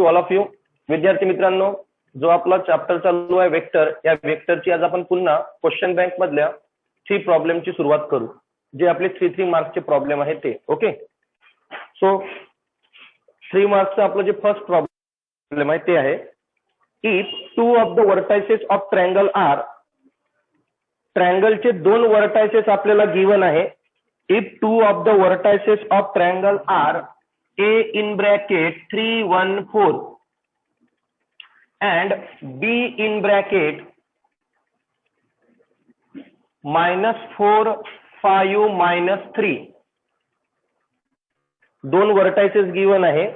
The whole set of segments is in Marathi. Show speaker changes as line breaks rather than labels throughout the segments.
To all of you. विद्यार्थी मित्रांनो, जो आपला चॅप्टर चालू आहे वेक्टर, या वेक्टरची आज आपण पुन्हा क्वेश्चन बँक मधल्या 3 प्रॉब्लेमची सुरुवात करू, जे आपले 3 मार्क्सचे प्रॉब्लेम आहेत ते. ओके, सो 3 मार्क्सचं आपलं जे फर्स्ट प्रॉब्लेम आहे ते आहे, if 2 of the vertices of triangle are, ट्रायंगलचे 2 वर्टायसेस आपल्याला गिवन आहे. If 2 of the vertices of triangle are A in bracket 3, 1, 4 and B in bracket -4, 5, -3, 2 vertices given आहे.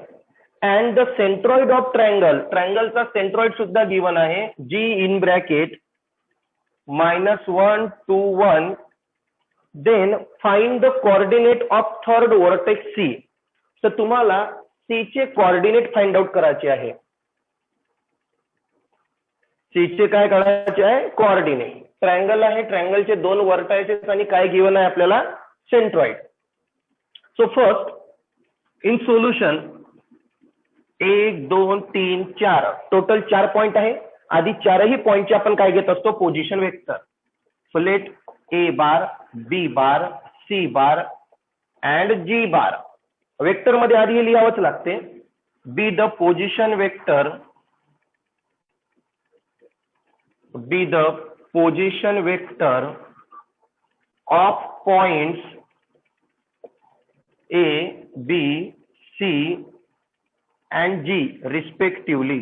and the centroid of triangle, ट्रायंगलचा सेंट्रॉइड सुद्धा गिवन आहे, G in bracket -1, 2, 1. then find the coordinate of third vertex C. तर तुम्हाला सी चे कोऑर्डिनेट फाइंड आउट करायचे आहे. सी चे काय करायचे आहे? कोऑर्डिनेट. ट्रायंगल आहे, ट्रायंगलचे 2 वर्टायसेस आणि काय गिवन आहे आपल्याला? Centroid. So first in solution 1, 2, 3, 4 total 4 point आहे. आधी 4ही पॉइंटचे आपण काय घेत असतो? Position vector. So let A bar, B bar, C bar and G bar. Vector मध्ये आधी हे लिहावंच लागते. बी the position vector, B the position vector of points A, B, C and G respectively.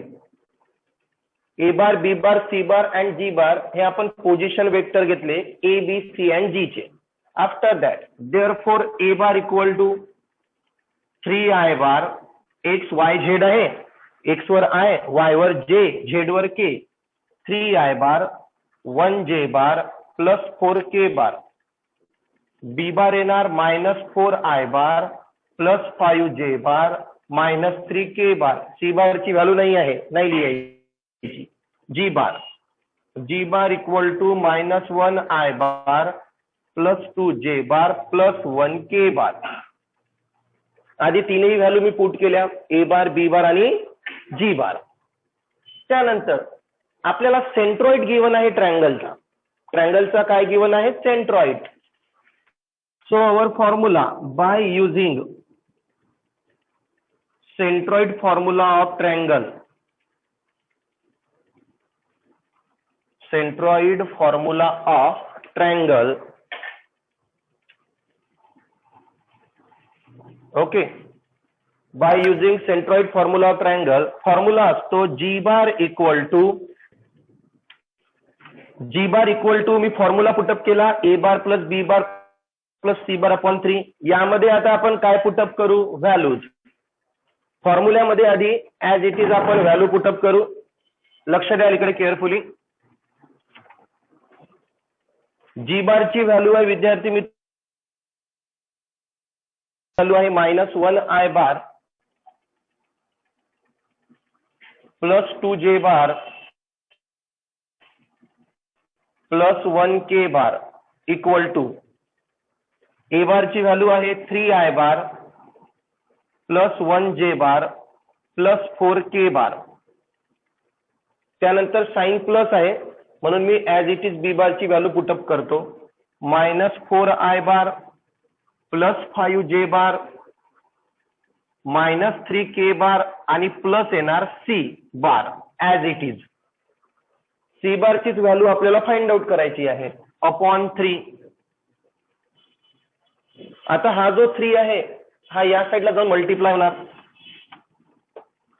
A bar, B bar, C bar and G बार हे आपण पोझिशन वेक्टर घेतले A, B, C and G चे. After that therefore A bar equal to 3i bar, x y z आहे, x वर i, y वर j, z वर k, 3i bar 1j bar plus 4k बार. b बार येणार -4i बार प्लस 5j बार -3k बार. c बार ची व्हॅल्यू नाही आहे, नाही लिहायची. g bar, g bar equal to -1i bar plus 2j bar plus 1k bar. आधी 3ही व्हॅल्यू मी पुट केल्या, A बार, B बार आणि G बार. त्यानंतर आपल्याला सेंट्रॉइड गिवन आहे ट्रायंगलचा. ट्रायंगलचा काय गिवन आहे? Centroid. So our formula by using centroid formula of triangle, centroid formula of triangle. Okay, by using centroid formula of triangle. Formula असतो G बार इक्वल टू मी फॉर्म्युला पुटअप केला A bar plus B bar plus C bar upon 3. यामध्ये आता आपण काय पुटअप करू? व्हॅल्यूज. फॉर्म्युल्यामध्ये आधी ऍज इट इज आपण व्हॅल्यू पुटअप करू. लक्ष द्या इकडे केअरफुली. G बार ची व्हॅल्यू आहे विद्यार्थी मित्र, व्हॅल्यू आहे -1i bar plus 2j bar plus 1k bar equal to A bar ची व्हॅल्यू आहे 3i bar plus 1j bar plus 4k बार. त्यानंतर साइन प्लस आहे म्हणून मी ऍज इट इज B बार ची व्हॅल्यू पुटअप करतो. -4i बार प्लस 5j बार -3k बार आणि प्लस येणार C bar as it is. C बार चीच व्हॅल्यू आपल्याला फाइंड आउट करायची आहे अपॉन 3. आता हा जो 3 आहे हा या साईडला जाऊन मल्टिप्लाय होणार.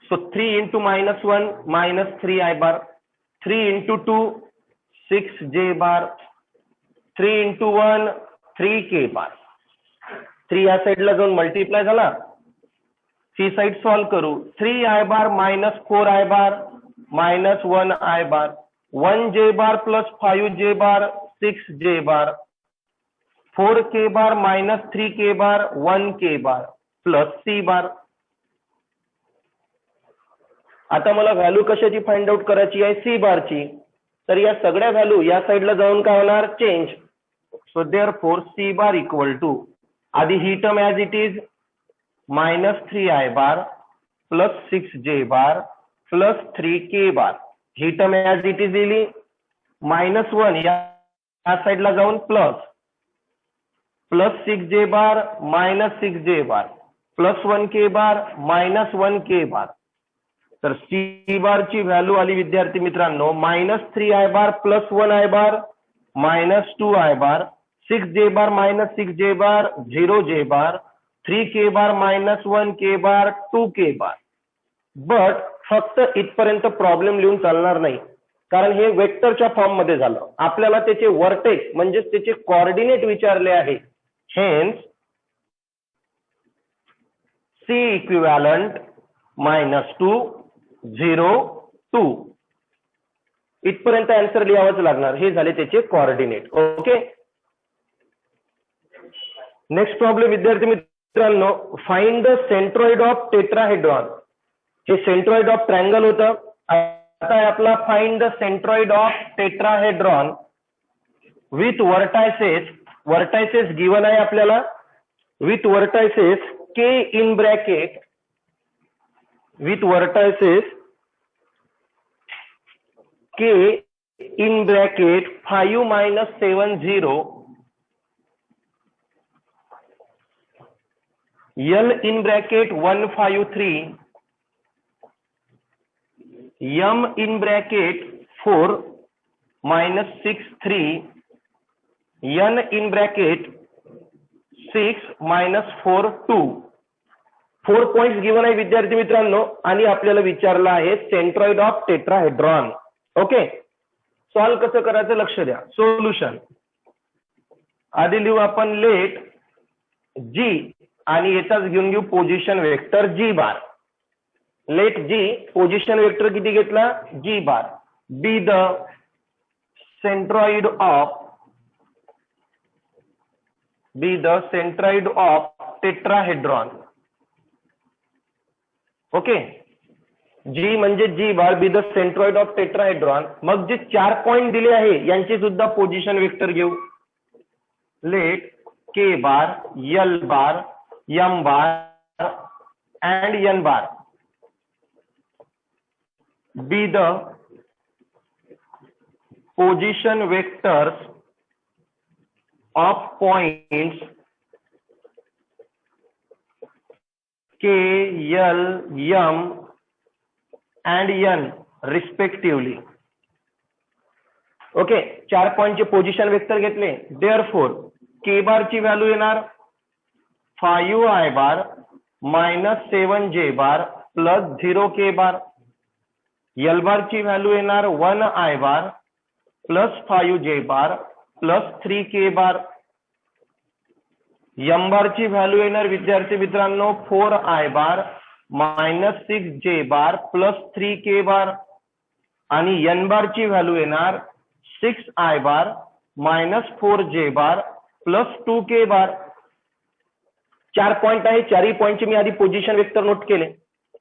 सो 3 इंटू -1 -3i बार, 3 इंटू 2 6j बार, 3 इंटू 1 3k बार. 3 या साईडला जाऊन मल्टिप्लाय झाला. सी साइड सॉल्व करू. 3i बार -4i बार -1i bar, 1j bar plus 5j बार 6j बार, 4k बार -3k बार 1k बार प्लस C बार. आता मला व्हॅल्यू कशाची फाइंड आउट करायची आहे? C बारची. तर या सगळ्या व्हॅल्यू या साईडला जाऊन काय होणार? Change. So therefore C bar equal to, आधी ही term as it is -3i bar plus 6j bar plus 3k bar, ही टर्म ॲज इट इज लिहिली, -1 या साईडला जाऊन प्लस 6j बार -6j बार प्लस 1k बार -1k बार. तर सी बार ची व्हॅल्यू आली विद्यार्थी मित्रांनो -3i bar plus 1i bar -2i bar, 6j bar -6j bar 0j bar, 3k bar -1k bar 2k bar. But फक्त इथपर्यंत प्रॉब्लेम लिहून चालणार नाही, कारण हे वेक्टरच्या फॉर्म मध्ये झालं. आपल्याला त्याचे वर्टेक्स म्हणजेच त्याचे कोऑर्डिनेट विचारले आहे. हेन्स C इक्विव्हॅलंट -2 0 2 इथपर्यंत आन्सर लिहावंच लागणार. हे झाले त्याचे कोऑर्डिनेट. ओके, नेक्स्ट प्रॉब्लेम विद्यार्थी मित्रांनो, find the centroid of tetrahedron. हे सेंट्रॉइड ऑफ ट्रायंगल होतं. आता आहे आपला find the centroid of tetrahedron with vertices. Vertices given आहे आपल्याला, with vertices k in bracket, with vertices k in bracket 5 minus 7 0, L in bracket 1 5 3, M in bracket 4 minus 6 3, N in bracket 6 minus 4 2. 4 points given आहे विद्यार्थी मित्रांनो, आणि आपल्याला विचारलं आहे centroid of tetrahedron. Okay, solve कसं करायचं लक्ष द्या. सोल्युशन आधी लिहू आपण लेट जी, आणि याचाच घेऊन घेऊ position vector G bar. Let G position vector किती घेतला G bar. Be the centroid of tetrahedron. Okay, G म्हणजे G bar, be the centroid of tetrahedron. मग जे 4 पॉइंट दिले आहे यांची सुद्धा पोझिशन वेक्टर घेऊ. Let K bar, L bar, M bar and N bar be the position vectors of points K, L, M and n respectively. Okay, 4 पॉइंटचे पोझिशन वेक्टर घेतले. देअरफॉर के बार ची व्हॅल्यू येणार 5i बार -7j बार प्लस 0k बार. एल बार ची व्हॅल्यू येणार 1i बार प्लस 5j बार प्लस 3k बार. एम बार ची व्हॅल्यू येणार विद्यार्थी मित्रांनो 4i बार -6j बार प्लस 3k बार, आणि एन बार ची व्हॅल्यू येणार 6i बार -4j बार प्लस 2k बार. 4 पॉइंट आहे, 4ही पॉइंटचे मी आधी पोझिशन वेक्टर नोट केले.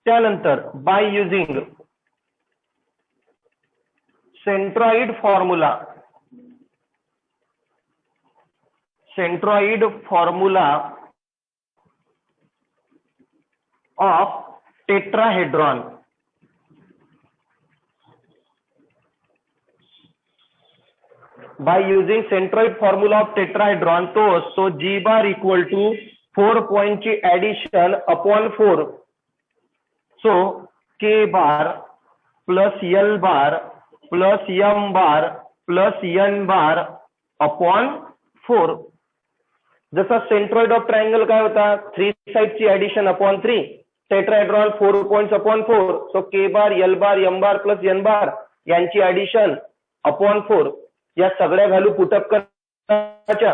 त्यानंतर by using centroid formula of tetrahedron. By using centroid formula of tetrahedron, तो असतो g bar equal to 4 point ची addition upon 4. So k bar plus l bar plus m bar plus n bar upon 4. जसा सेंट्रॉइड ऑफ ट्रायंगल काय होता, 3 साइडची addition upon 3, tetrahedron 4 points upon 4. So K bar, L bar, M bar plus N bar यांची ऍडिशन अपॉन 4. या सगळ्या व्हॅल्यू पुटअप करायच्या,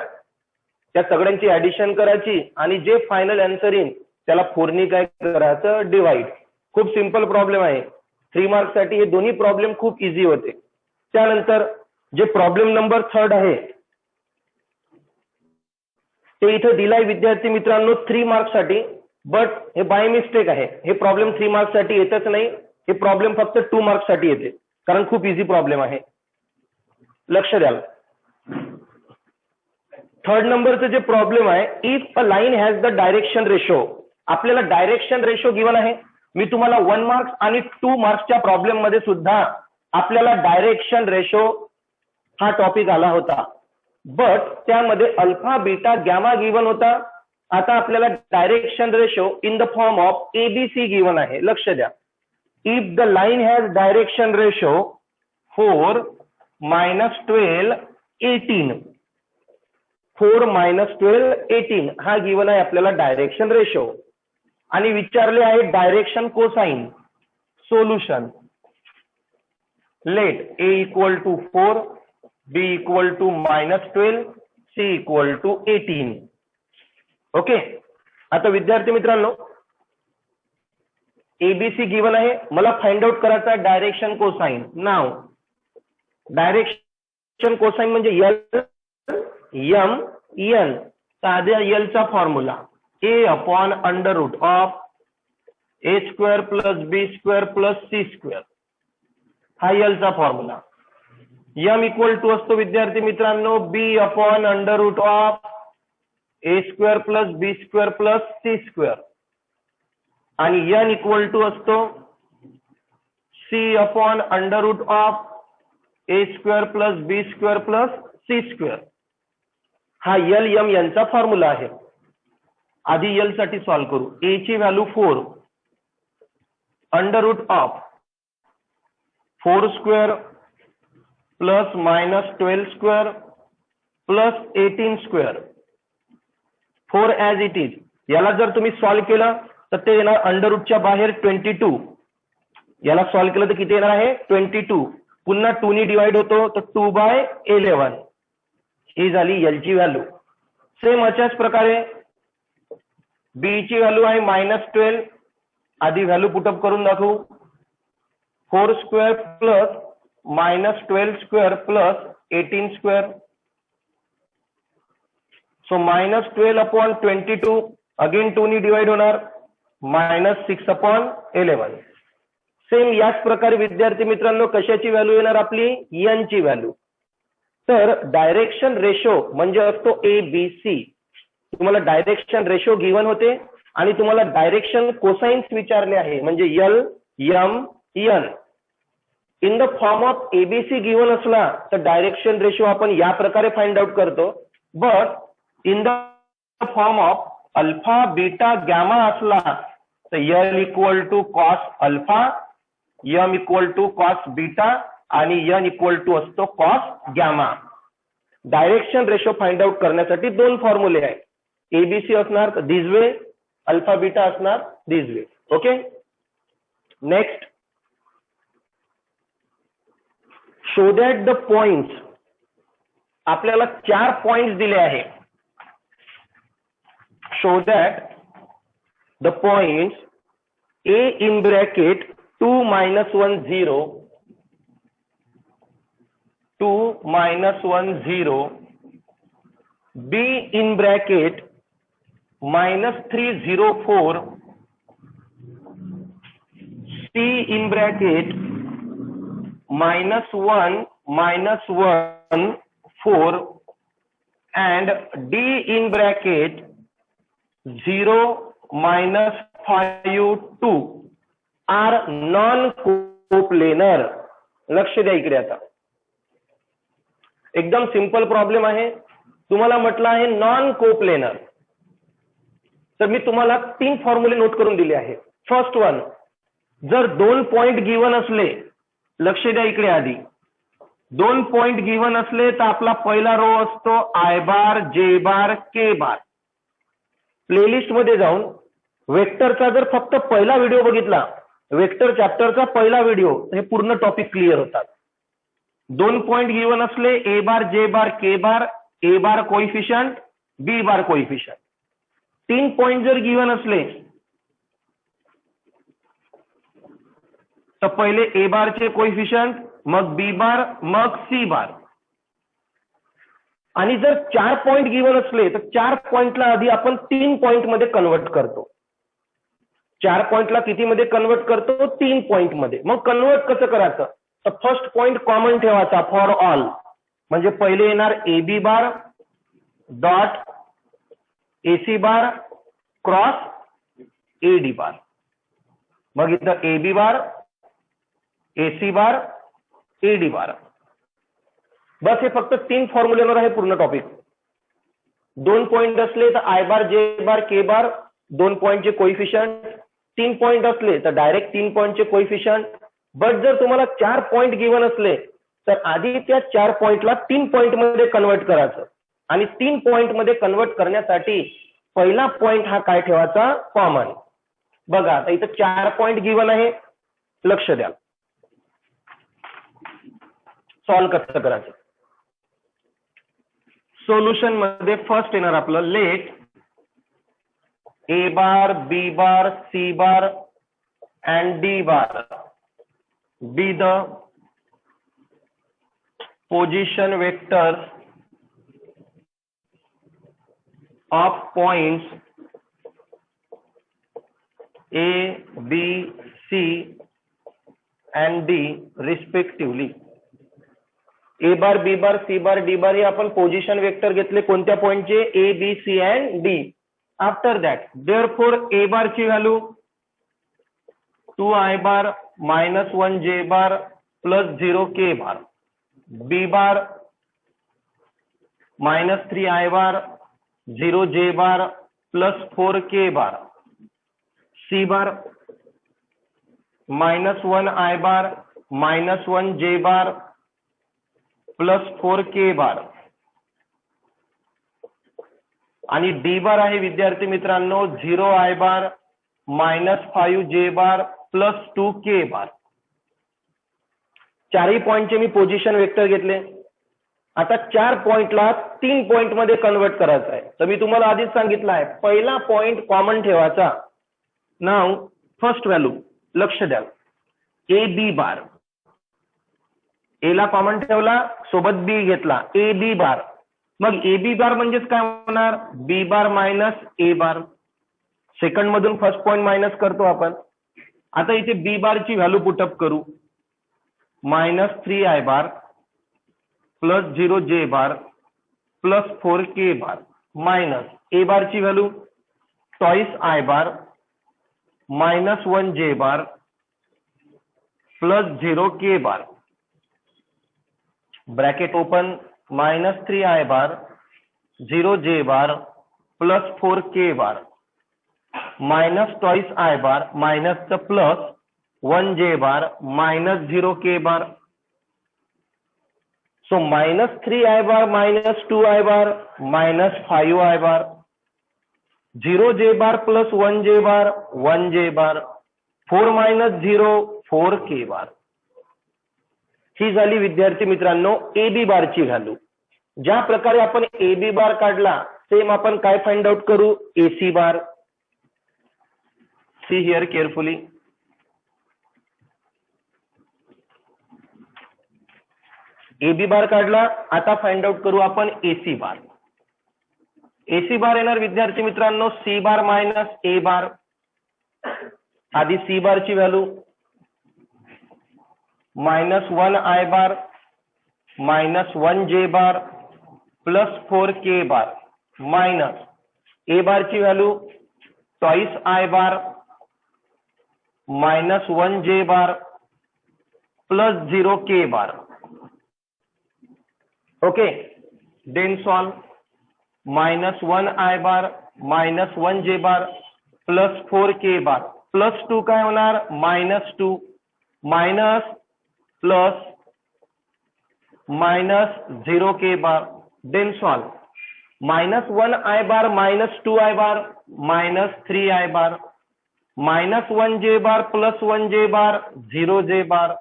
त्या सगळ्यांची ऍडिशन करायची, आणि जे फायनल आन्सर येईल त्याला 4 काय करायचं डिवाइड. खूप सिंपल प्रॉब्लेम आहे. 3 मार्क्स साठी हे दोन्ही प्रॉब्लेम खूप इझी होते. त्यानंतर जे प्रॉब्लेम नंबर 3 आहे ते इथं दिलाय विद्यार्थी मित्रांनो 3 मार्क्स साठी, बट हे बाय मिस्टेक आहे. हे प्रॉब्लेम 3 मार्क्स साठी येतच नाही, हे प्रॉब्लेम फक्त 2 मार्क्स साठी येते, कारण खूप इझी प्रॉब्लेम आहे. लक्ष द्याल. 3rd नंबरचं जे प्रॉब्लेम आहे, if a line has the direction ratio. आपल्याला डायरेक्शन रेशो गिवन आहे, मी तुम्हाला 1 मार्क्स आणि 2 मार्क्सच्या प्रॉब्लेम मध्ये सुद्धा आपल्याला डायरेक्शन रेशो हा टॉपिक आला होता, बट त्यामध्ये अल्फा बीटा गॅमा गिवन होता. आता आपल्याला direction ratio in the form of ABC given आहे. लक्ष द्या. If the line has direction ratio 4 - 12 18 4 - 12 18 हा गिवन आहे आपल्याला डायरेक्शन रेशो, आणि विचारले आहे direction cosine. Solution. Let A equal to 4, B equal to -12, C equal to 18. Okay. आता विद्यार्थी मित्रांनो, एबीसी गिवन आहे, मला फाइंड आउट करायचा आहे डायरेक्शन कोसाइन. नाव डायरेक्शन कोसाइन म्हणजे एल एम एन. साध्या एल चा formula A upon under root of A square plus B square plus C square. हा एल चा फॉर्म्युला. एम इक्वल टू असतो विद्यार्थी मित्रांनो B upon under root of A square plus B square plus C square, आणि एन इक्वल टू असतो C upon under root of A square plus B square plus C square. हा एल एम यांचा फॉर्म्युला आहे. आधी एल साठी सॉल्व्ह करू. ए ची व्हॅल्यू 4 under root of 4 square plus -12 square plus 18 square. 4 as it is. याला जर तुम्ही सॉल्व्ह केलं तर ते येणार अंडर रूटच्या बाहेर 22. याला सॉल्व्ह केलं तर किती येणार आहे 22. पुन्हा 2 ने डिवाइड होतो तर 2/11. ही झाली एल ची व्हॅल्यू. सेम अशाच प्रकारे बी ची व्हॅल्यू आहे -12. आधी व्हॅल्यू पुटअप करून दाखवू. 4 square plus -12 square plus 18 square. So -12 upon 22 again 2 ने डिवाइड होणार -6 अपॉन 11. सेम याच प्रकारे विद्यार्थी मित्रांनो कशाची व्हॅल्यू येणार आपली एन ची व्हॅल्यू. तर डायरेक्शन रेशो म्हणजे असतो ए बी सी. तुम्हाला डायरेक्शन रेशो गिवन होते आणि तुम्हाला डायरेक्शन कोसाइन्स विचारले आहे म्हणजे L M N. In the form of ABC given असला तर डायरेक्शन रेशो आपण या प्रकारे फाइंड आउट करतो, but in the form of alpha beta gamma असला तर L equal to cos alpha, M equal to cos beta आणि एन इक्वल टू असतो cos gamma. Direction ratio find out करण्यासाठी 2 फॉर्म्युले आहेत. एबीसी असणार दिस वे, अल्फा बीटा असणार this way. Okay. Next, show that the points. आपल्याला 4 पॉइंट्स दिले आहे. Show that the points A in bracket 2 - 1 0, 2 - 1 0, B in bracket -3 0 4, C in bracket -1 -1 4, and D in bracket 0 -5 2 are non-coplanar. लक्ष द्या इकडे. आता एकदम सिंपल प्रॉब्लेम आहे. तुम्हाला म्हटलं आहे नॉन कोप्लेनर, तर मी तुम्हाला 3 फॉर्म्युले नोट करून दिले आहे. फर्स्ट वन, जर 2 पॉइंट गिवन असले, लक्ष द्या इकडे. आधी 2 पॉइंट गिवन असले तर आपला पहिला रो असतो I bar J bar K bar. Playlist मध्ये जाऊन वेक्टरचा जर फक्त पहिला व्हिडिओ बघितला, वेक्टर चॅप्टरचा पहिला व्हिडिओ, हे पूर्ण टॉपिक क्लिअर होतात. 2 पॉइंट गिवन असले A bar J bar K bar, A bar coefficient, B bar coefficient. 3 point जर गिवन असले तर पहिले ए बारचे कोइफिशियंट, मग बी बार, मग सी बार. आणि जर 4 पॉइंट गिवन असले तर 4 पॉइंटला आधी आपण 3 पॉइंट मध्ये कन्वर्ट करतो. 4 पॉइंटला किती मध्ये कन्वर्ट करतो 3 पॉइंट मध्ये. मग कन्वर्ट कसं करायचं, तर फर्स्ट पॉइंट कॉमन ठेवायचा फॉर ऑल. म्हणजे पहिले येणार A B bar dot A C bar cross A D bar. मग इथं ए बी बार, ए सी बार, ए डी बार. बस हे फक्त 3 फॉर्म्युलेवर आहे पूर्ण टॉपिक. 2 पॉईंट असले तर I bar, J bar, K बार 2 पॉईंटचे कोइफिशियंट. 3 पॉईंट असले तर डायरेक्ट 3 पॉईंटचे कोइफिशियंट. बट जर तुम्हाला 4 पॉईंट गिवन असले तर आधी त्या 4 पॉईंटला 3 पॉईंट मध्ये कन्वर्ट करायचं. आणि 3 पॉईंट मध्ये कन्वर्ट करण्यासाठी पहिला पॉईंट हा काय ठेवायचा? कॉमन. बघा आता इथं 4 पॉईंट गिवन आहे, लक्ष द्या. सॉल्व्ह कसं करायचं? सोल्युशन मध्ये फर्स्ट येणार आपलं, let A bar, B bar, C bar and D bar be the position vectors of points A, B, C and D respectively. A bar, B bar, C bar, D bar हे आपण पोझिशन वेक्टर घेतले कोणत्या पॉइंटचे? A, B, C and D. After that therefore A bar ची value 2I bar -1J bar plus 0K bar. B bar -3I bar 0J bar plus 4K bar. C बार -1I bar -1J bar plus 4K बार. आणि D बार आहे विद्यार्थी मित्रांनो 0I बार -5J बार प्लस 2K बार. चारही पॉइंटचे मी पोझिशन वेक्टर घेतले. आता 4 पॉइंटला 3 पॉइंट मध्ये कन्वर्ट करायचं आहे. तर मी तुम्हाला आधीच सांगितलं आहे पहिला पॉइंट कॉमन ठेवायचा. नाव फर्स्ट व्हॅल्यू लक्ष द्या, ए बी बार. ए ला कॉमन ठेवला, सोबत बी घेतला, ए बी बार. मग ए बी बार म्हणजेच काय होणार? बी बार मायनस ए बार. सेकंड मधून फर्स्ट पॉइंट मायनस करतो आपण. आता इथे बी बारची व्हॅल्यू पुटअप करू, -3I bar plus 0J bar plus 4K bar minus A बारची value twice I bar -1J bar plus 0K bar. Bracket open, -3I bar 0J bar plus 4K bar minus twice I bar मायनसचं plus 1J bar minus 0K bar. So -3I bar -2I bar -5I bar 0J bar plus 1J bar 1J bar 4 - 0 4K bar. ही झाली विद्यार्थी मित्रांनो ए बी बारची व्हॅल्यू. ज्या प्रकारे आपण ए बी बार काढला सेम आपण काय फाइंड आउट करू? A C bar. C here carefully. A B bar काढला, आता फाइंड आउट करू आपण एसी बार. एसी बार येणार विद्यार्थी मित्रांनो सी बार मायनस ए बार. आधी सी बारची value -1I bar -1J bar plus 4K bar minus A बारची value twice I bar -1J bar plus 0K bar. Okay, then solve. -1I bar -1J bar plus 4K bar plus 2 काय होणार? -2 minus plus minus 0K bar. Then solve. -1I bar -2I bar -3I bar -1J bar plus 1J bar 0J bar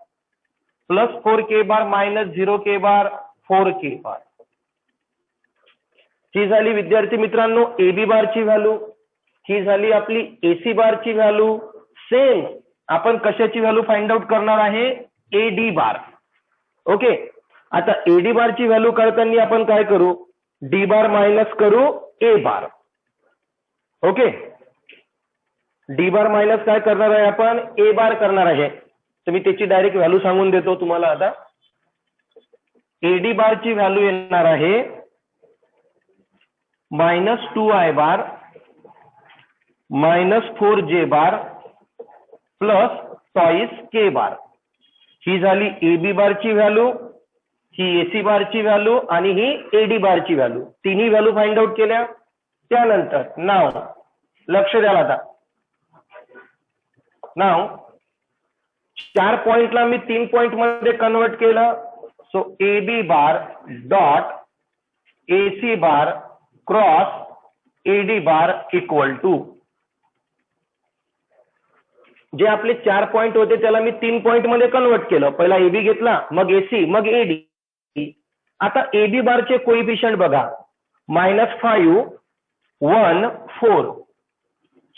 plus 4K bar minus 0K bar 4K bar. ही झाली विद्यार्थी मित्रांनो ए बी बारची व्हॅल्यू. ही झाली आपली एसी बारची व्हॅल्यू. सेम आपण कशाची व्हॅल्यू फाइंड आउट करणार आहे? ए डी बार. ओके, आता ए डी बारची व्हॅल्यू काढताना आपण काय करू? डी बार मायनस करू A bar. Okay, D bar minus काय करणार आहे आपण? ए बार करणार आहे. तर मी त्याची डायरेक्ट व्हॅल्यू सांगून देतो तुम्हाला. आता एडी बारची व्हॅल्यू येणार आहे -2I बार -4J बार प्लस टॉईस के बार. ही झाली ए बी बारची व्हॅल्यू, ही एसी बारची व्हॅल्यू आणि ही एडी बारची व्हॅल्यू. तिन्ही व्हॅल्यू फाइंड आउट केल्या. त्यानंतर नाव लक्ष द्या आता. नाव 4 पॉइंटला मी 3 पॉइंट मध्ये कन्वर्ट केलं. So A B bar dot AC bar cross AD bar equal to, जे आपले 4 पॉइंट होते त्याला मी 3 पॉइंट मध्ये कन्वर्ट केलं. पहिला एबी घेतला, मग एसी, मग एडी. आता एबी बारचे कोइफिशियंट बघा, -5 1 4.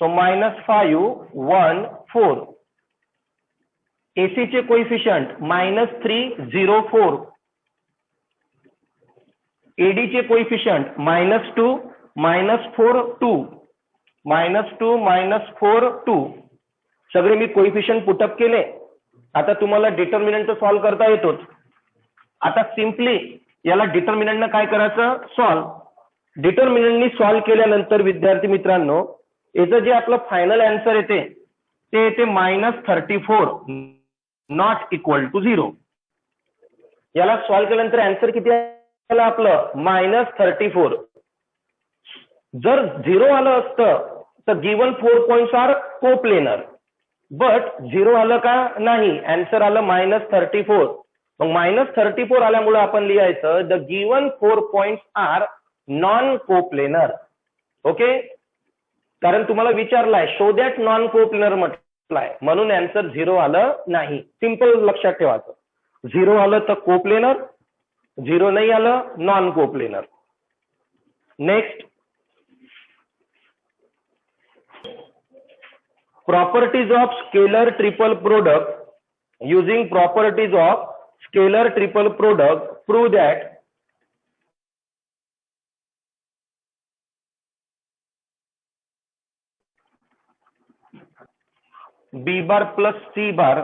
सो -5 1 4. एसी चे कोइफिशियंट -3 0 4. एडी चे कोइफिशियंट -2 -4 2. -2 -4 2. सगळे मी कोइफिशियंट पुटअप केले. आता तुम्हाला डिटर्मिनंट सॉल्व्ह करता येतोच. आता सिम्पली याला डिटर्मिनंटनं काय करायचं, सॉल्व्ह. डिटर्मिनंटनी सॉल्व्ह केल्यानंतर विद्यार्थी मित्रांनो, याचं जे आपलं फायनल आन्सर येते ते येते -34 नॉट इक्वल टू 0. याला सॉल्व्ह केल्यानंतर आन्सर किती आलं आपलं, -34. जर 0 आलं असतं तर given 4 points are coplanar, but 0 आलं का नाही, आन्सर आलं -34. मग -34 आल्यामुळे आपण लिहायचं the given 4 points are non coplanar. Okay, कारण तुम्हाला विचारलाय शो दॅट नॉन कोप्लेनर म्हटलाय, म्हणून आन्सर 0 आलं नाही. सिंपल लक्षात ठेवायचं. 0 आलं तर कोप्लेनर, 0 नाही आलं non coplanar. Next, properties of scalar triple product. Using properties of scalar triple product, prove that B bar plus C bar,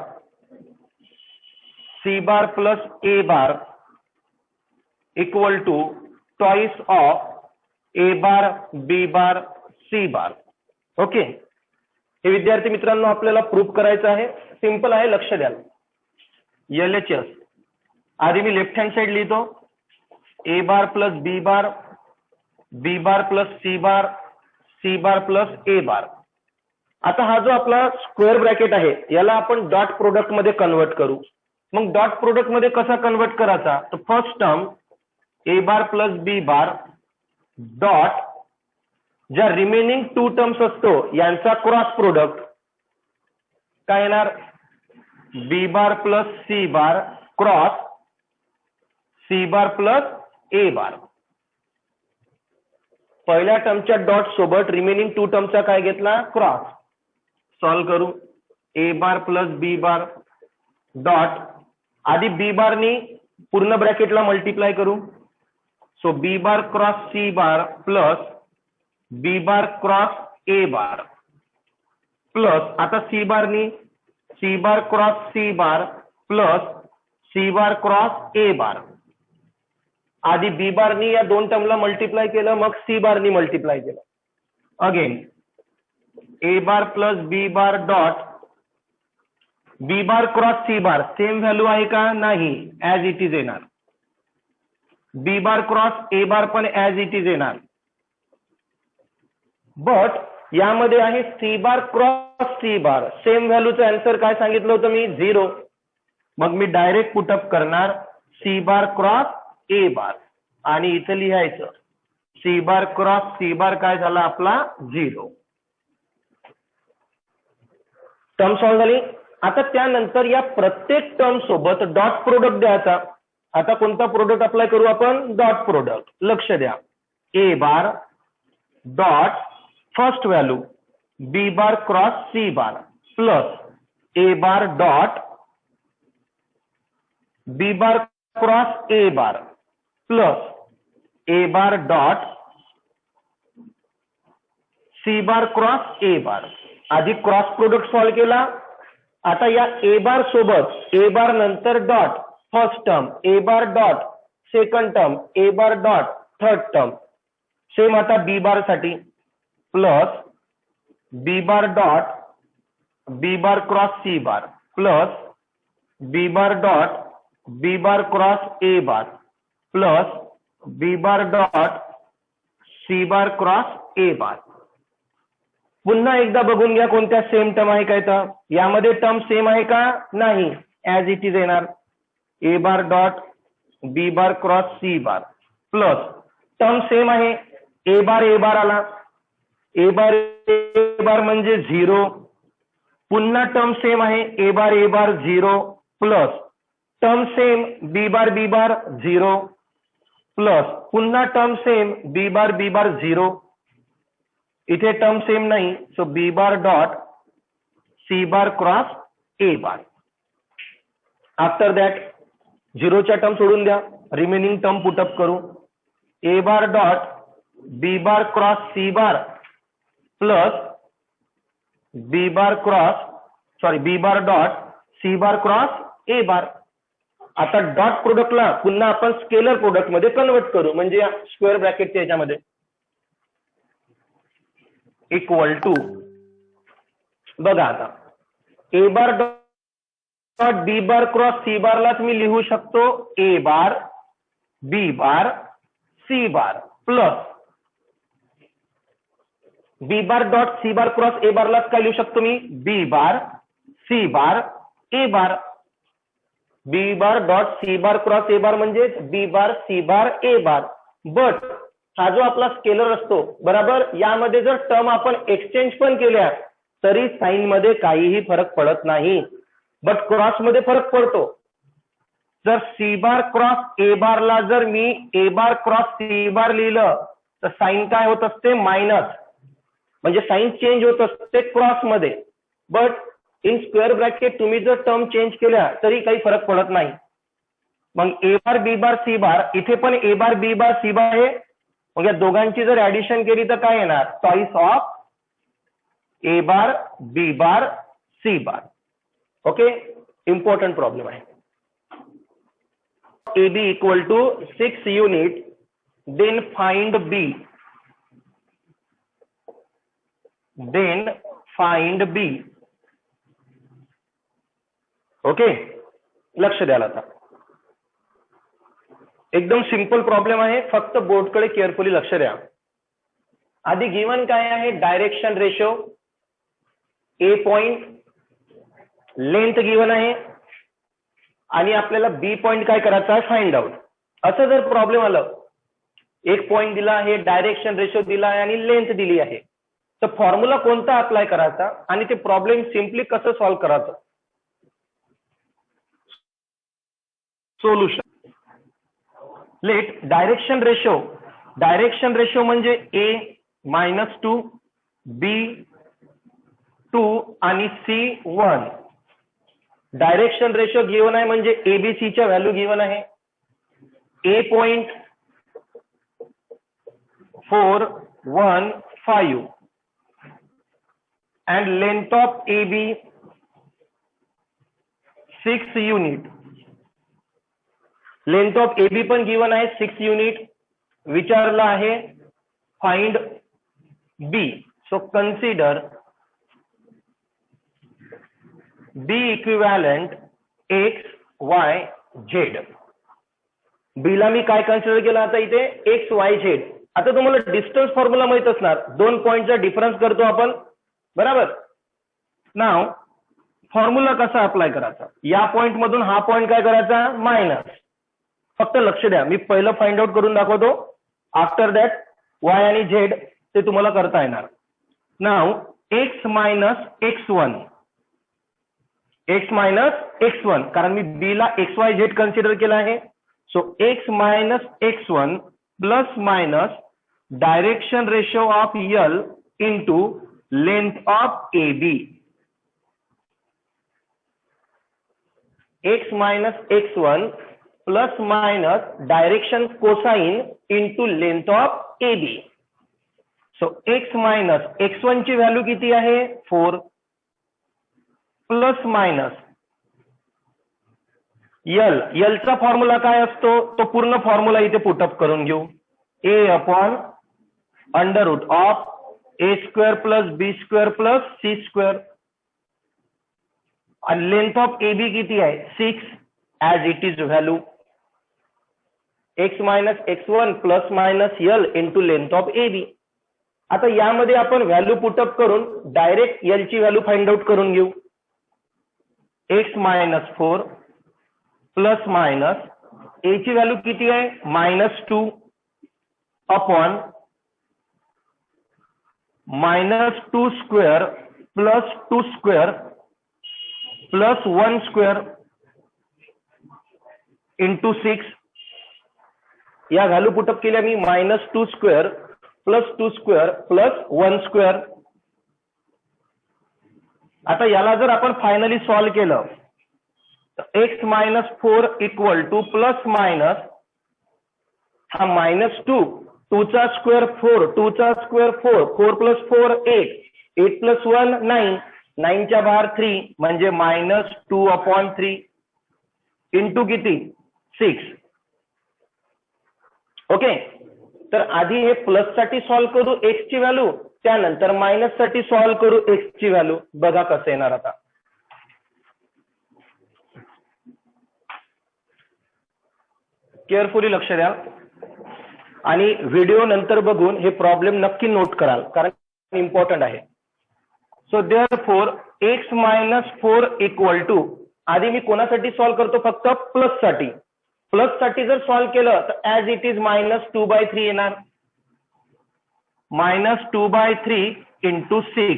C bar plus A bar equal to twice of A bar, B bar, C bar. Okay, हे विद्यार्थी मित्रांनो आपल्याला प्रूफ करायचं आहे. सिंपल आहे, लक्ष द्या. LHS आधी मी लेफ्ट हँड साइड लिहितो, A bar plus B bar, B bar plus C bar, C bar plus A bar. आता हा जो आपला स्क्वेअर ब्रॅकेट आहे याला आपण डॉट प्रोडक्ट मध्ये कन्वर्ट करू. मग डॉट प्रोडक्ट मध्ये कसा कन्वर्ट करायचा, तर first term A bar plus B bar dot ज्या रिमेनिंग 2 टर्म्स असतो यांचा क्रॉस प्रोडक्ट काय येणार, बी bar plus C bar cross C bar plus A बार. पहिल्या टर्मच्या डॉट सोबत रिमेनिंग 2 टर्मचा काय घेतला, क्रॉस. सॉल्व्ह करू. A bar plus B bar dot, आधी बी बारनी पूर्ण ब्रॅकेटला मल्टिप्लाय करू. So B bar cross C bar plus B bar cross A bar plus, आता सी बारनी C bar cross C bar plus C bar cross A bar. आधी बी बारनी या 2 टर्मला मल्टिप्लाय केलं, मग सी बारनी मल्टिप्लाय केलं. Again A bar plus B bar dot B bar cross C bar same value आहे का, नाही, ऍज इट इज येणार. बी बार क्रॉस ए बार पण ऍज इट इज येणार. बट यामध्ये आहे C bar cross C bar, same व्हॅल्यूचं answer काय सांगितलं होतं मी, 0. मग मी डायरेक्ट पुटअप करणार सी बार क्रॉस ए बार आणि इथं लिहायचं सी बार क्रॉस सी बार काय झाला आपला 0. टर्म सॉल्व्ह झाली. आता त्यानंतर या प्रत्येक टर्म सोबत डॉट प्रोडक्ट द्यायचा. आता कोणता प्रोडक्ट अप्लाय करू आपण, डॉट प्रोडक्ट. लक्ष द्या, A bar dot first value B bar cross C bar plus A bar dot B bar cross A bar plus A bar dot C bar cross A bar. आधी क्रॉस प्रोडक्ट सॉल्व्ह केला. आता या ए बार सोबत ए बार नंतर dot first term, A bar dot second term, A bar dot third term. Same आता बी बार साठी plus B bar dot B bar cross C bar plus B bar dot B bar cross A bar plus B bar dot C bar cross A bar. पुन्हा एकदा बघून घ्या कोणत्या सेम टर्म आहे काय. तर यामध्ये टर्म सेम आहे का नाही, ऍज इट इज येणार. A bar dot B bar cross C bar plus term same आहे. ए बार आला. ए बार म्हणजे 0. पुन्हा टर्म सेम आहे. A bar 0 plus term same B bar 0 plus पुन्हा टर्म सेम बी बार 0. इथे टर्म सेम नाही, so B bar dot C bar cross A bar. After that 0च्या टर्म सोडून द्या, रिमेनिंग टर्म पुटअप करू. A bar dot B bar cross C bar plus B bar dot C bar cross A bar. आता डॉट प्रोडक्टला पुन्हा आपण स्केलर प्रोडक्ट मध्ये कन्वर्ट करू, म्हणजे स्क्वेअर ब्रॅकेटच्या याच्यामध्ये इक्वल टू. बघा आता A bar dot B bar cross C बारलाच मी लिहू शकतो A bar B bar C bar plus B bar dot C bar cross A बारलाच काय लिहू शकतो मी, B bar C bar A bar. B bar dot C bar cross A bar म्हणजे B bar C bar A bar. But हा जो आपला स्केलर असतो बरोबर, यामध्ये जर टर्म आपण एक्सचेंज पण केल्या तरी साइन मध्ये काहीही फरक पडत नाही, बट क्रॉस मध्ये फरक पडतो. जर सी बार क्रॉस ए बारला जर मी ए बार क्रॉस सी बार लिहिलं तर साइन काय होत असते, मायनस, म्हणजे साइन चेंज होत असते क्रॉस मध्ये. बट इन स्क्वेअर ब्रॅकेट तुम्ही जर टर्म चेंज केल्या तरी काही फरक पडत नाही. मग ए बार बी बार सी बार, इथे पण ए बार बी बार सी बार आहे. मग या दोघांची जर ऍडिशन केली तर काय येणार, choice of A bar B bar C bar. Okay, important problem आहे. A B equal to 6 unit, then find B. Okay, लक्ष द्याल आता. एकदम सिंपल प्रॉब्लेम आहे, फक्त बोर्डकडे केअरफुली लक्ष द्या. आधी गिवन काय आहे, डायरेक्शन रेशो, ए पॉइंट, लेंथ गिवन आहे आणि आपल्याला बी पॉइंट काय करायचा आहे, फाइंड आउट. असं जर प्रॉब्लेम आलं, एक पॉइंट दिला आहे, डायरेक्शन रेशो दिला आहे आणि लेंथ दिली आहे, तर फॉर्म्युला कोणता अप्लाय करायचा आणि ते प्रॉब्लेम सिम्पली कसं सॉल्व्ह करायचं. सोल्युशन. लेट डायरेक्शन रेशो म्हणजे A-2, B-2 आणि C-1. डायरेक्शन रेशो गिवन आहे म्हणजे ABCच्या व्हॅल्यू गिवन आहे. A point 415 and length of AB 6 unit. Length of AB पण गिवन आहे 6 युनिट. विचारला आहे find B. So consider B equivalent X, Y, Z. B ला मी काय कन्सिडर केलं आता इथे, X, Y, Z. आता तुम्हाला डिस्टन्स फॉर्म्युला माहित असणार, 2 पॉइंटचा डिफरन्स करतो आपण बरोबर. नाव फॉर्म्युला कसा अप्लाय करायचा, या पॉइंट मधून हा पॉइंट काय करायचा, मायनस. फक्त लक्ष द्या, मी पहिलं फाइंड आउट करून दाखवतो, आफ्टर दॅट Y आणि Z ते तुम्हाला करता येणार. नाव X मायनस X1, कारण मी B ला XYZ कन्सिडर केला आहे. So X minus X1 plus minus direction ratio of L into length of AB. X minus X1 plus minus direction cosine into length of AB. So X minus X1 ची व्हॅल्यू किती आहे, 4, प्लस मायनस L चा फॉर्म्युला काय असतो, तो पूर्ण फॉर्म्युला इथे पुटअप करून घेऊ. A/√of A² plus B² plus C². आणि लेंथ ऑफ ए बी किती आहे 6 as it is value x minus x1 plus minus l into length of A B. आता यामध्ये आपण व्हॅल्यू पुटअप करून डायरेक्ट l ची व्हॅल्यू फाइंड आउट करून घेऊ. x minus 4 plus minus a ची व्हॅल्यू किती आहे -2 upon -2 square plus 2 square plus 1 square into 6. या व्हॅल्यू पुटअप केल्या मी -2 square plus 2 square plus 1 square. आता याला जर आपण फायनली सॉल्व्ह केलं तर x minus 4 equal to plus minus हा -2 2 चा स्क्वेअर 4 2 चा स्क्वेअर 4 4 प्लस 4 8 8 प्लस 1 9 9 च्या बाहेर 3 म्हणजे -2/3 इंटू किती 6. ओके, तर आधी हे प्लस साठी सॉल्व्ह करू x ची व्हॅल्यू, त्यानंतर मायनस साठी सॉल्व्ह करू x ची व्हॅल्यू. बघा कसं येणार. आता केअरफुली लक्ष द्या आणि व्हिडिओ नंतर बघून हे प्रॉब्लेम नक्की नोट कराल कारण इम्पॉर्टंट आहे. So therefore x minus 4 equal to, आधी मी कोणासाठी सॉल्व्ह करतो फक्त प्लस साठी. प्लस साठी जर सॉल्व्ह केलं तर ऍज इट इज -2/3 येणार. -2/3 into 6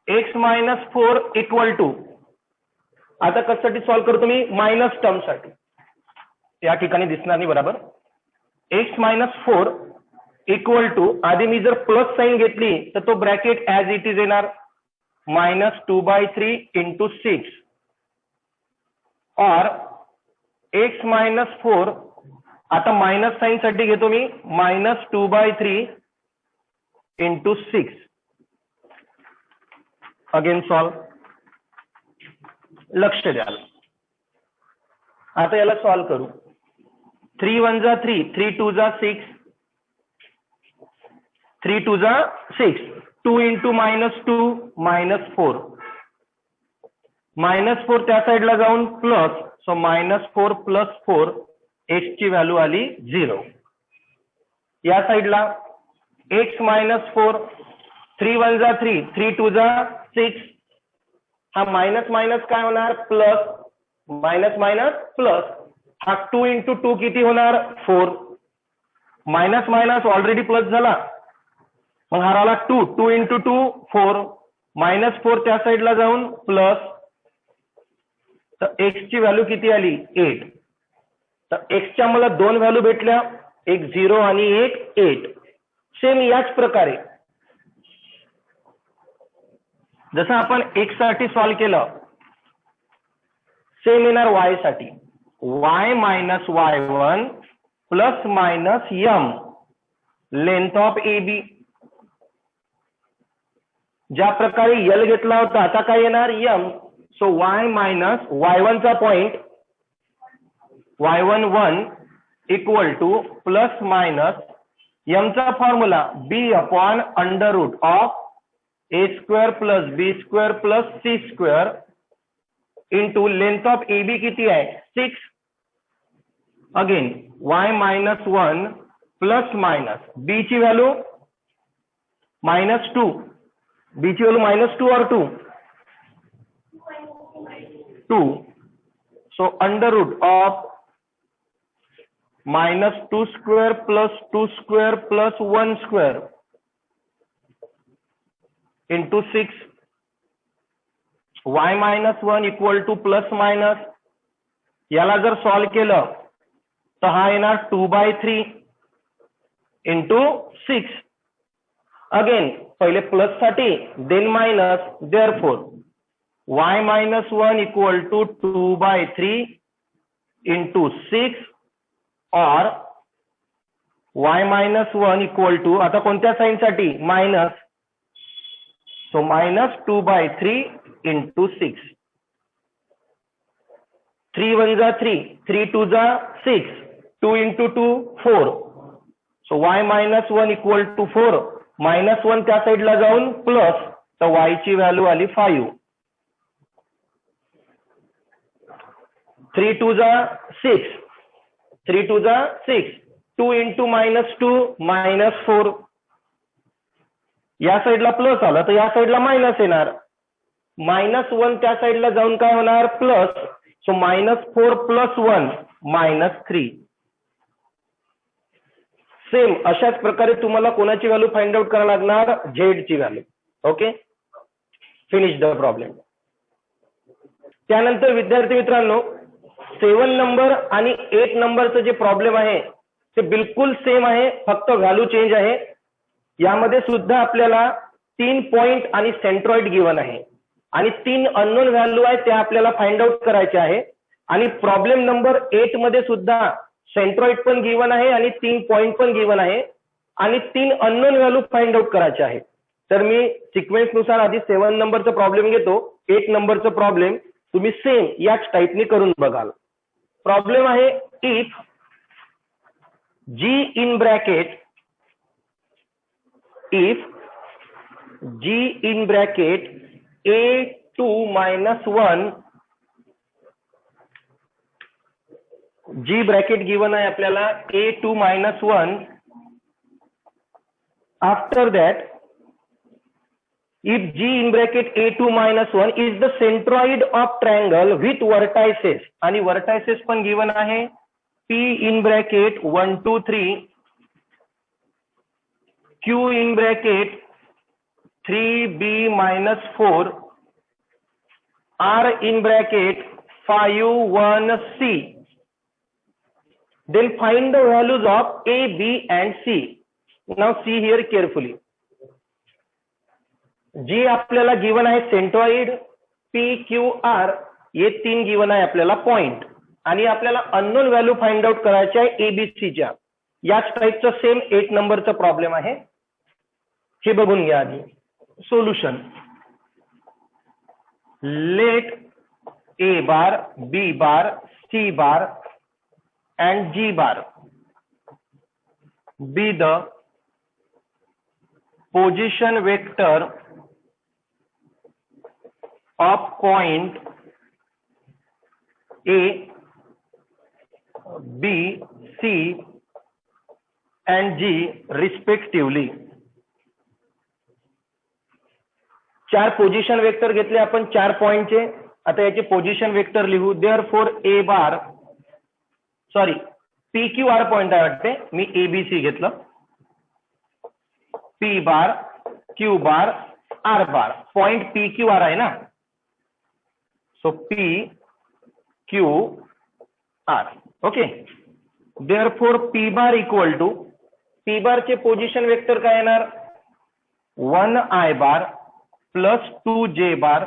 x minus 4 equal to, आता कशासाठी सॉल्व्ह करतो मी मायनस टर्म साठी, या ठिकाणी दिसणार नाही बरोबर. x मायनस 4 इक्वल टू, आधी मी जर प्लस साइन घेतली तर तो ब्रॅकेट ऍज इट इज येणार -2/3 इंटू 6 और x मायनस 4, आता मायनस साइन साठी घेतो मी -2/3 इंटू 6. Again solve. लक्ष द्याल. आता याला सॉल्व करू. 3 1 जा 3 3 2 जा 6 3 2 जा 6 2 इंटू -2 -4 -4 त्या साईडला जाऊन प्लस, सो -4 प्लस 4 x ची व्हॅल्यू आली 0. या साईडला x मायनस 4 3 1 जा 3 3 2 जा 6, हा मायनस मायनस काय होणार प्लस, मायनस मायनस प्लस, हा 2 इंटू 2 किती होणार 4, मायनस मायनस ऑलरेडी प्लस झाला मग हा राहिला 2 2 इंटू 2 4 -4 त्या साईडला जाऊन प्लस, तर x ची व्हॅल्यू किती आली 8. तर x च्या मला दोन व्हॅल्यू भेटल्या, एक 0 आणि एक 8. सेम याच प्रकारे जसं आपण x साठी सॉल्व्ह केलं सेम येणार y साठी. y minus y1 plus minus m length of A B. ज्या प्रकारे l घेतला होता आता काय येणार m. So y minus y1 चा point y1 1 equal to plus minus m चा formula b upon under root of a square plus b square plus c square into length of A B किती आहे 6. Again y minus 1 plus minus b ची व्हॅल्यू -2, b ची व्हॅल्यू -2 और 2 2, so under root of -2 square plus 2 square plus 1 square into 6. y minus 1 equal to plus minus, याला जर सॉल्व केलं तर हा येणार 2/3 इंटू 6. अगेन पहिले प्लस साठी then minus, therefore y minus 1 equal to 2/3 into 6 और y मायनस 1 इक्वल टू, आता कोणत्या साइन साठी मायनस, सो -2/3 इंटू 6. 3 1 जा 3 3 2 जा 6 2 into 2 4, so y minus 1 equal to 4 -1 त्या साईडला जाऊन प्लस, तर y ची व्हॅल्यू आली 5. 3 2 जा 6, 3 2 जा 6, 2 into -2 -4. या साईडला प्लस आला तर या साईडला मायनस येणार. -1 त्या साईडला जाऊन काय होणार प्लस, सो -4 + 1 -3. सेम अशाच प्रकारे तुम्हाला कोणाची व्हॅल्यू फाइंड आउट करायला लागणार, झेड ची value. Okay, finish the problem. त्यानंतर विद्यार्थी मित्रांनो 7 नंबर आणि 8 नंबरचं जे प्रॉब्लेम आहे ते बिलकुल सेम आहे, फक्त व्हॅल्यू चेंज आहे. यामध्ये सुद्धा आपल्याला 3 पॉइंट आणि सेंट्रॉइड गिवन आहे आणि 3 अननोन व्हॅल्यू आहे त्या आपल्याला फाइंड आउट करायचे आहे. आणि प्रॉब्लेम नंबर 8 मध्ये सुद्धा सेंट्रॉइड पण गिवन आहे आणि 3 पॉइंट पण गिवन आहे आणि 3 अननोन व्हॅल्यू फाइंड आउट करायचे आहे. तर मी सिक्वेन्स नुसार आधी 7 नंबरचा प्रॉब्लेम घेतो, 8 नंबरचा प्रॉब्लेम तुम्ही सेम याच टाईपने करून बघाल. प्रॉब्लेम आहे if G in bracket, if g in bracket a2 - 1, g bracket given आहे आपल्याला a2 - 1. After that if g in bracket a2 - 1 is the centroid of triangle with vertices, आणि vertices पण गिवन आहे p in bracket 1 2 3, q in bracket 3b - 4, r in bracket 5 1 c. Then find the values of a, b and c. Now see here carefully. जी आपल्याला गिवन आहे सेंट्रॉइड, p q r हे 3 गिवन आहे आपल्याला पॉइंट, आणि आपल्याला अननोन व्हॅल्यू फाइंड आउट करायचे आहे एबीसीच्या. याच टाईपचा सेम 8 नंबरचा प्रॉब्लेम आहे, हे बघून घ्या आधी. Solution, let A bar, B bar, C bar and g bar be the position vector of point A, B, C and G respectively. 4 position vector घेतले आपण 4 पॉइंटचे. आता याचे पोझिशन वेक्टर लिहू. Therefore A bar, sorry P Q R point आहे वाटते, मी एबीसी घेतलं. P bar, Q bar, R bar, point P Q R आहे ना, so P Q R. Okay, therefore P bar equal to, P bar चे पोझिशन वेक्टर काय येणार 1 आय बार प्लस 2 जे बार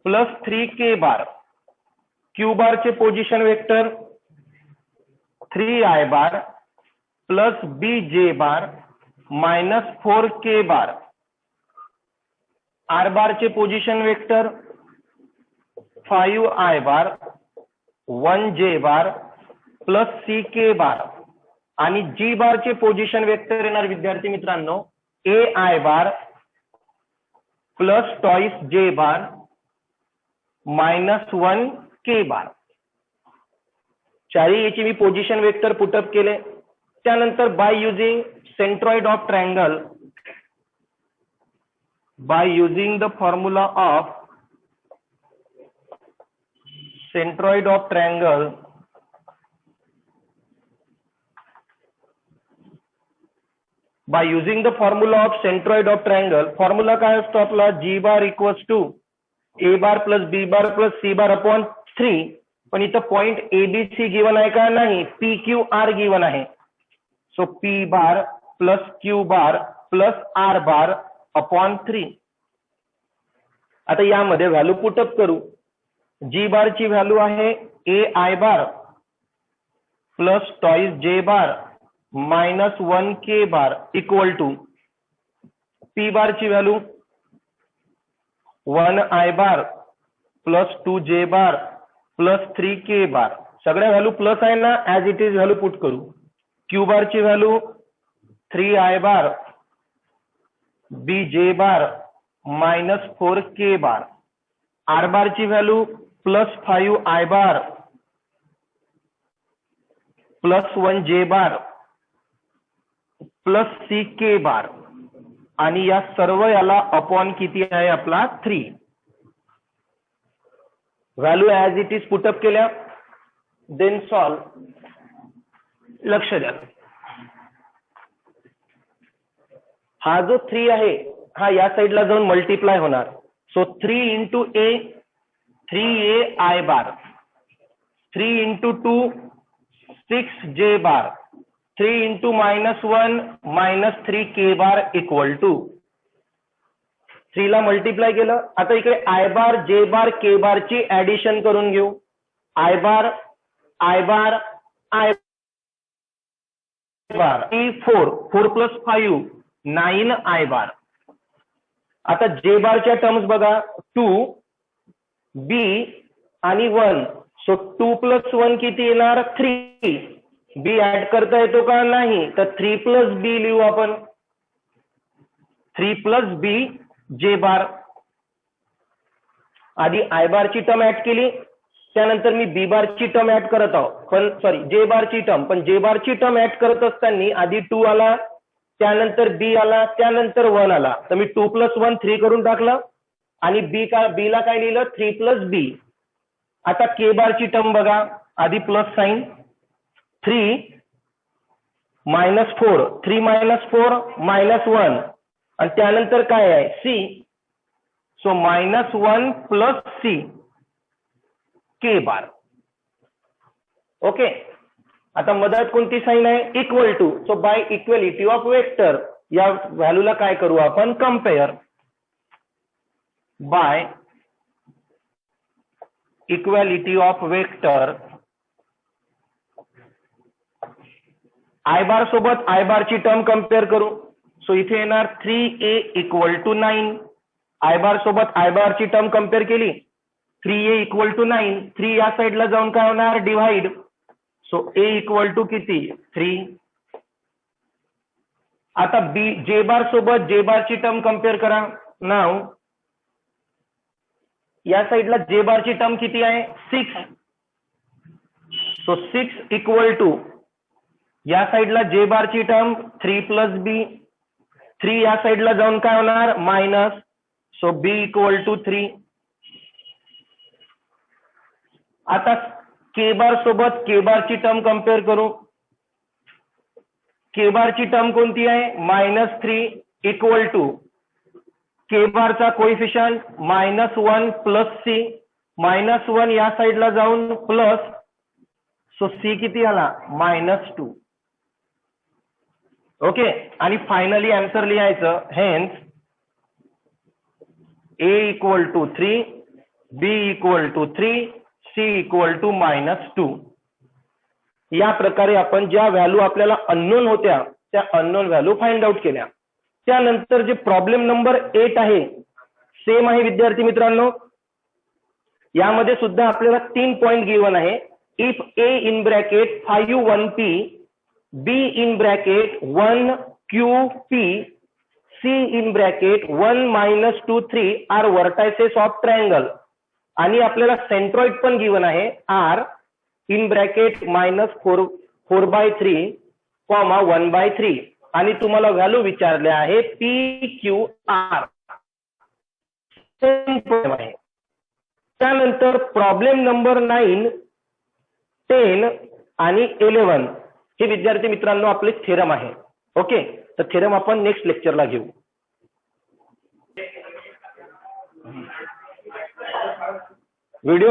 प्लस 3 के बार. क्यू बार चे पोझिशन वेक्टर 3 आई बार plus B J bar minus 4 के बार. आर बार चे पोझिशन वेक्टर 5 आई बार 1 जे बार प्लस सी के बार. आणि जी बार चे पोझिशन वेक्टर येणार विद्यार्थी मित्रांनो ए आई बार plus twice J bar minus 1 K बार. चारही याची मी पोझिशन वेक्टर पुटअप केले. त्यानंतर by using centroid of triangle, by using the formula of centroid of triangle, by using the formula of centroid of triangle. Formula काय असतो आपला, G bar equals to A bar plus B bar plus C bar upon 3. पण इथं पॉइंट एबीसी गिवन आहे का, नाही, पी क्यू आर गिवन आहे. So P bar plus Q bar plus R bar upon 3. आता यामध्ये व्हॅल्यू पुटअप करू. जी बार ची व्हॅल्यू आहे A I bar plus twice J bar minus 1 K bar equal to P bar ची व्हॅल्यू 1 आय बार प्लस 2 जे बार प्लस 3 के बार. सगळ्या व्हॅल्यू प्लस आहे ना, as it is value put करू. क्यू बार ची value 3 I bar B J bar -4 k bar, R बार ची value +5 I bar +1 J bar +C K बार, आणि या सर्व याला अपॉन किती आहे आपला 3. Value as it is put up केल्या, देन सॉल्व. लक्ष द्या, हा जो 3 आहे हा या साईडला जाऊन मल्टिप्लाय होणार. So 3 into A 3a I bar, 3 into 2 6 J bar, 3 into -1 -3 K bar equal to 3 ला मल्टिप्लाय केलं. आता इकडे I bar J bar K बार ची ऍडिशन करून घेऊ. I bar I bar I bar 4 + 5 9 I बार. आता J बारच्या टर्म्स बघा, 2 B आणि 1, सो 2 + 1 किती येणार 3. B ऍड करता येतो का नाही, तर 3 + B लिहू आपण, 3 + B J बार. आधी I बारची टर्म ऍड केली, त्यानंतर मी B बारची टर्म ऍड करत आहोत, पण सॉरी J बारची टर्म, पण J बारची टर्म ऍड करत असताना आधी 2 आला, त्यानंतर B आला, त्यानंतर 1 आला, तर मी 2 + 1 3 करून टाकलं, आणि B ला काय लिहिलं 3 + B. आता K बारची टर्म बघा, आधी प्लस साइन, 3 -4 3 -4 -1, आणि त्यानंतर काय आहे C, सो -1 + C K बार. ओके, आता मधात कोणती साइन आहे equal to, so by equality of vector या व्हॅल्यूला काय करू आपण compare. By equality of vector I bar सोबत I बारची टर्म कम्पेअर करू. सो इथे येणार 3a = 9. I बार सोबत I बारची टर्म कम्पेअर केली, 3a = 9. 3 या साईडला जाऊन काय होणार डिव्हाइड, सो a = किती 3. आता J बार सोबत J बारची टर्म कम्पेअर करा. नाव या साईडला J बारची टर्म किती आहे 6, सो 6 = या साईडला J बारची टर्म 3 + B, 3 या साईडला जाऊन काय होणार मायनस, सो B = 3. आता K बार सोबत K बारची टर्म कम्पेअर करू. K बारची टर्म कोणती आहे -3 = K बारचा कोइफिशियंट -1 + C, -1 या साईडला जाऊन प्लस, सो C किती आला -2. ओके, आणि फायनली आन्सर लिहायचं, हेन्स A = 3, B = 3, C = -2. या प्रकारे आपण ज्या व्हॅल्यू आपल्याला अननोन होत्या त्या अननोन व्हॅल्यू फाइंड आउट केल्या. त्यानंतर जे प्रॉब्लेम नंबर 8 आहे, सेम आहे विद्यार्थी मित्रांनो. यामध्ये सुद्धा आपल्याला 3 पॉइंट गिवन आहे. If A in bracket 5 1p, B in bracket 1 QP, C in bracket 1 -2 3 are vertices of triangle, आणि आपल्याला सेंट्रॉइड पण गिवन आहे R इन ब्रॅकेट -4/3, 1/3, आणि तुम्हाला व्हॅल्यू विचारले आहे PQR. त्यानंतर प्रॉब्लेम नंबर 9, 10 आणि 11 हे विद्यार्थी मित्रांनो आपले थेरम आहे. ओके, तर थेरम आपण नेक्स्ट लेक्चरला घेऊ. व्हिडिओ